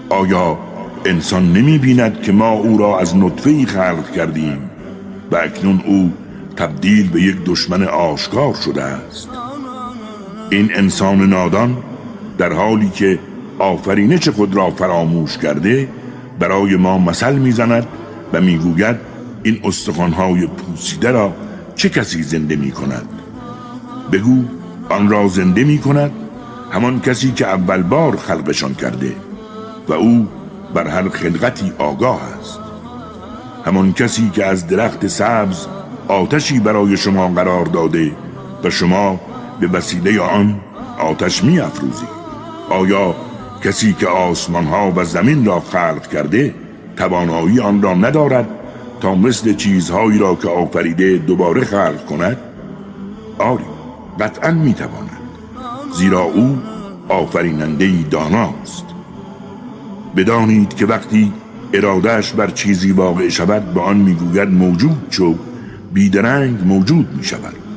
آیا انسان نمی بیند که ما او را از نطفه‌ای خلق کردیم و اکنون او تبدیل به یک دشمن آشکار شده است؟ این انسان نادان در حالی که آفرینش خود را فراموش کرده برای ما مثل میزند و میگوید این استخوان‌های پوسیده را چه کسی زنده می کند؟ بگو آن را زنده می کند همان کسی که اول بار خلقشان کرده و او بر هر خلقتی آگاه است. همان کسی که از درخت سبز آتشی برای شما قرار داده و شما به وسیله آن آتش می افروزید. آیا کسی که آسمانها و زمین را خلق کرده توانایی آن را ندارد تا مثل چیزهایی را که آفریده دوباره خلق کند؟ آری، قطعاً می تواند، زیرا او آفریننده‌ای داناست. بدانید که وقتی ارادهش بر چیزی واقع شود به آن میگوید موجود شو، بیدرنگ موجود می شود.